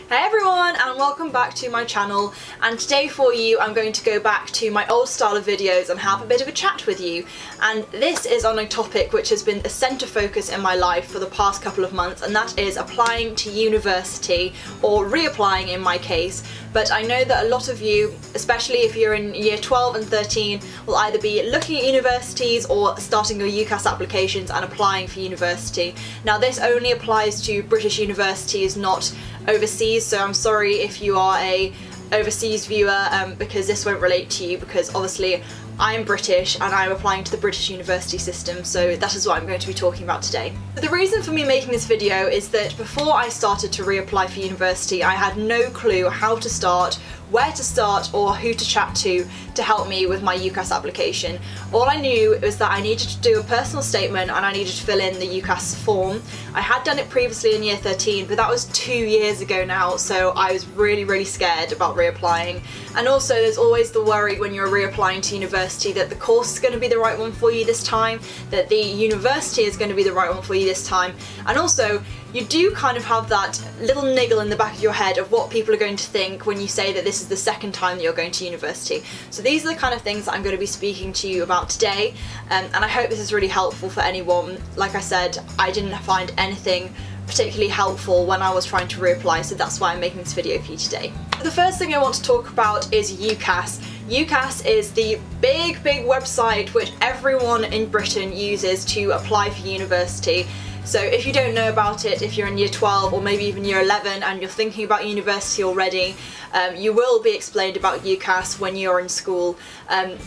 Hey everyone, and welcome back to my channel, and today for you I'm going to go back to my old style of videos and have a bit of a chat with you. And this is on a topic which has been a centre focus in my life for the past couple of months, and that is applying to university, or reapplying in my case. But I know that a lot of you, especially if you're in year 12 and 13, will either be looking at universities or starting your UCAS applications and applying for university. Now this only applies to British universities, not overseas, so I'm sorry if you are a overseas viewer because this won't relate to you, because obviously I'm British and I'm applying to the British university system, so that is what I'm going to be talking about today. But the reason for me making this video is that before I started to reapply for university, I had no clue how to start, where to start, or who to chat to help me with my UCAS application. All I knew was that I needed to do a personal statement and I needed to fill in the UCAS form. I had done it previously in year 13, but that was 2 years ago now, so I was really scared about reapplying. And also there's always the worry when you're reapplying to university that the course is going to be the right one for you this time, that the university is going to be the right one for you this time, and also you do kind of have that little niggle in the back of your head of what people are going to think when you say that this is the second time that you're going to university. So these are the kind of things that I'm going to be speaking to you about today, and I hope this is really helpful for anyone. Like I said, I didn't find anything particularly helpful when I was trying to reapply, so that's why I'm making this video for you today. The first thing I want to talk about is UCAS. UCAS is the big website which everyone in Britain uses to apply for university. So if you don't know about it, if you're in year 12 or maybe even year 11 and you're thinking about university already, you will be explained about UCAS when you're in school.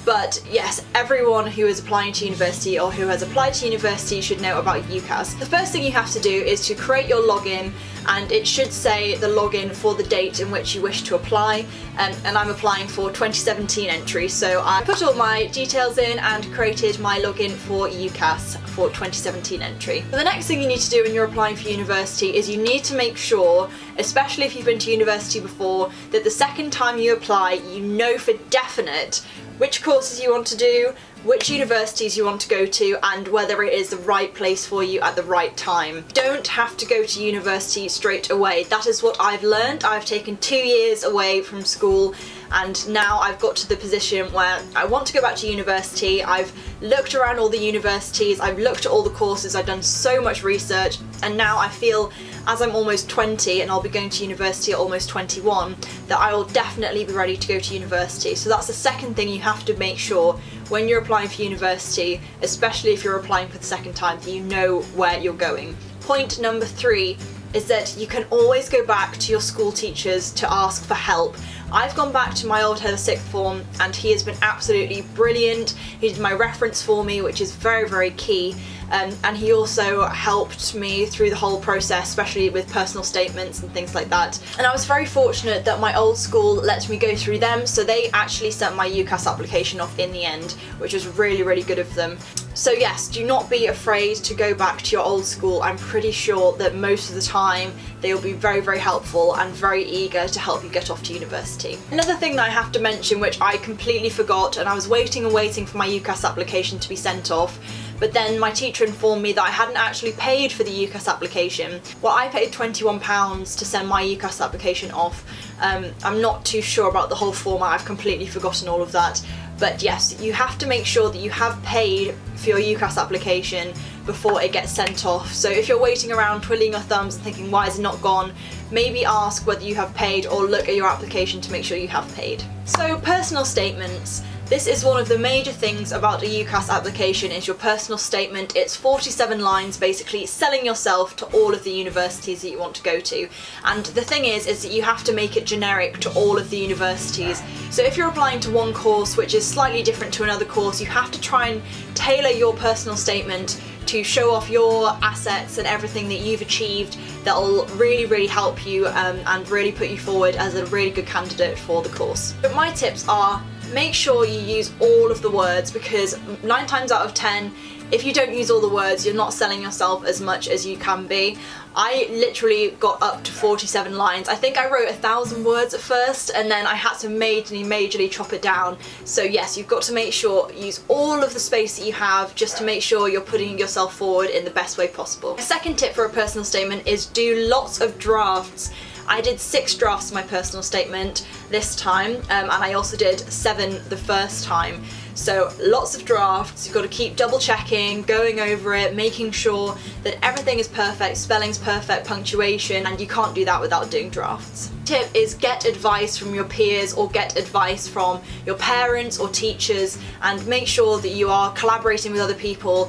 But yes, everyone who is applying to university or who has applied to university should know about UCAS. The first thing you have to do is to create your login, and it should say the login for the date in which you wish to apply, and I'm applying for 2017 entry, so I put all my details in and created my login for UCAS for 2017 entry. But the next thing you need to do when you're applying for university is you need to make sure, especially if you've been to university before, that the second time you apply you know for definite which courses you want to do, which universities you want to go to, and whether it is the right place for you at the right time. You don't have to go to university straight away. That is what I've learned. I've taken 2 years away from school, and now I've got to the position where I want to go back to university. I've looked around all the universities, I've looked at all the courses, I've done so much research, and now I feel, as I'm almost 20 and I'll be going to university at almost 21, that I will definitely be ready to go to university. So that's the second thing you have to make sure when you're applying for university, especially if you're applying for the second time, that you know where you're going. Point number 3 is that you can always go back to your school teachers to ask for help. I've gone back to my old head of sixth form and he has been absolutely brilliant. He did my reference for me, which is very key, and he also helped me through the whole process, especially with personal statements and things like that. And I was very fortunate that my old school let me go through them, so they actually sent my UCAS application off in the end, which was really good of them. So yes, do not be afraid to go back to your old school. I'm pretty sure that most of the time they will be very helpful and very eager to help you get off to university. Another thing that I have to mention, which I completely forgot, and I was waiting for my UCAS application to be sent off, but then my teacher informed me that I hadn't actually paid for the UCAS application. Well, I paid £21 to send my UCAS application off. I'm not too sure about the whole format, I've completely forgotten all of that. But yes, you have to make sure that you have paid for your UCAS application before it gets sent off. So if you're waiting around twiddling your thumbs and thinking, why is it not gone, maybe ask whether you have paid or look at your application to make sure you have paid. So personal statements. This is one of the major things about a UCAS application, is your personal statement. It's 47 lines basically selling yourself to all of the universities that you want to go to. And the thing is that you have to make it generic to all of the universities. So if you're applying to one course which is slightly different to another course, you have to try and tailor your personal statement to show off your assets and everything that you've achieved that will really help you and really put you forward as a really good candidate for the course. But my tips are, make sure you use all of the words, because 9 times out of 10, if you don't use all the words, you're not selling yourself as much as you can be. I literally got up to 47 lines. I think I wrote 1,000 words at first, and then I had to majorly chop it down. So yes, you've got to make sure you use all of the space that you have just to make sure you're putting yourself forward in the best way possible. A second tip for a personal statement is do lots of drafts. I did 6 drafts of my personal statement this time, and I also did 7 the first time. So lots of drafts, you've got to keep double checking, going over it, making sure that everything is perfect, spelling's perfect, punctuation, and you can't do that without doing drafts. Tip is get advice from your peers or get advice from your parents or teachers, and make sure that you are collaborating with other people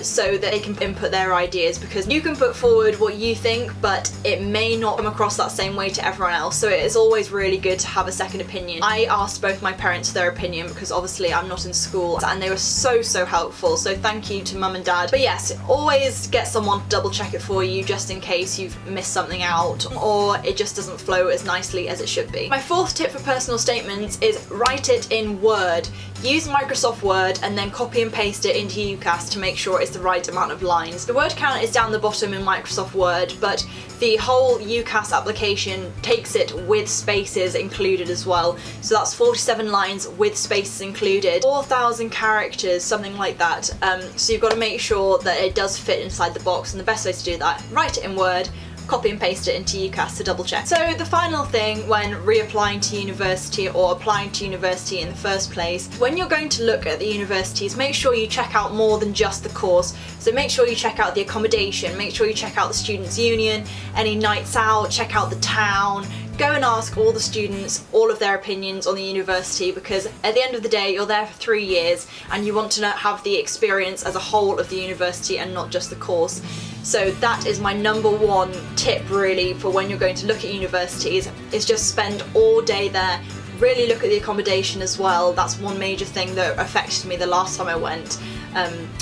so that they can input their ideas, because you can put forward what you think but it may not come across that same way to everyone else, so it is always really good to have a second opinion. I asked both my parents their opinion because obviously I'm not in school, and they were so helpful, so thank you to mum and dad. But yes, always get someone to double check it for you just in case you've missed something out or it just doesn't flow as nicely as it should be. My 4th tip for personal statements is write it in Word. Use Microsoft Word and then copy and paste it into UCAS to make sure it's the right amount of lines. The word count is down the bottom in Microsoft Word, but the whole UCAS application takes it with spaces included as well. So that's 47 lines with spaces included, 4,000 characters, something like that. So you've got to make sure that it does fit inside the box, and the best way to do that, write it in Word, copy and paste it into UCAS to double check. So the final thing when reapplying to university or applying to university in the first place, when you're going to look at the universities, make sure you check out more than just the course. So make sure you check out the accommodation, make sure you check out the Students' Union, any nights out, check out the town. Go and ask all the students all of their opinions on the university, because at the end of the day you're there for 3 years and you want to have the experience as a whole of the university and not just the course. So that is my number 1 tip really for when you're going to look at universities, is just spend all day there. Really look at the accommodation as well. That's one major thing that affected me the last time I went.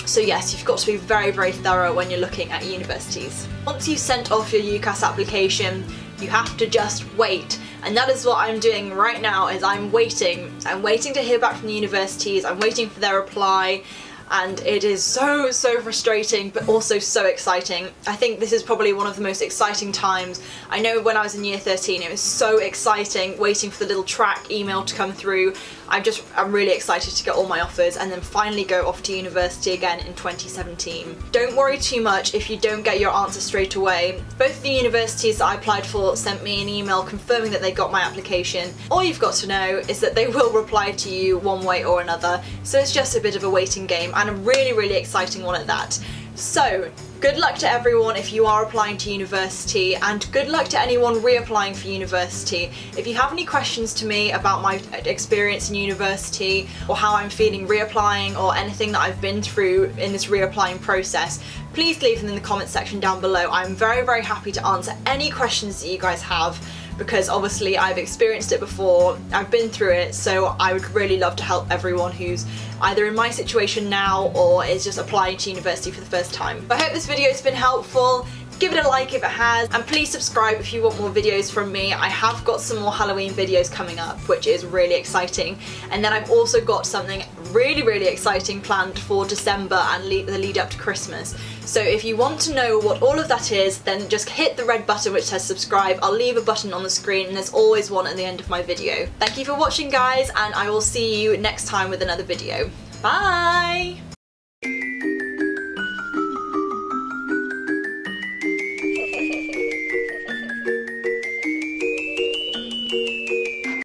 So yes, you've got to be very thorough when you're looking at universities. Once you've sent off your UCAS application, you have to just wait, and that is what I'm doing right now. Is I'm waiting to hear back from the universities. I'm waiting for their reply, and it is so frustrating but also so exciting. I think this is probably one of the most exciting times. I know when I was in year 13 it was so exciting waiting for the little track email to come through. I'm really excited to get all my offers and then finally go off to university again in 2017. Don't worry too much if you don't get your answer straight away. Both of the universities that I applied for sent me an email confirming that they got my application. All you've got to know is that they will reply to you one way or another, so it's just a bit of a waiting game, and a really exciting one at that. So good luck to everyone if you are applying to university, and good luck to anyone reapplying for university. If you have any questions to me about my experience in university or how I'm feeling reapplying or anything that I've been through in this reapplying process, please leave them in the comment section down below. I'm very happy to answer any questions that you guys have, because obviously I've experienced it before, I've been through it, so I would really love to help everyone who's either in my situation now or is just applying to university for the first time. I hope this video has been helpful. Give it a like if it has, and please subscribe if you want more videos from me. I have got some more Halloween videos coming up, which is really exciting, and then I've also got something really exciting planned for December and the lead up to Christmas. So if you want to know what all of that is, then just hit the red button which says subscribe. I'll leave a button on the screen, and there's always one at the end of my video. Thank you for watching guys, and I will see you next time with another video. Bye!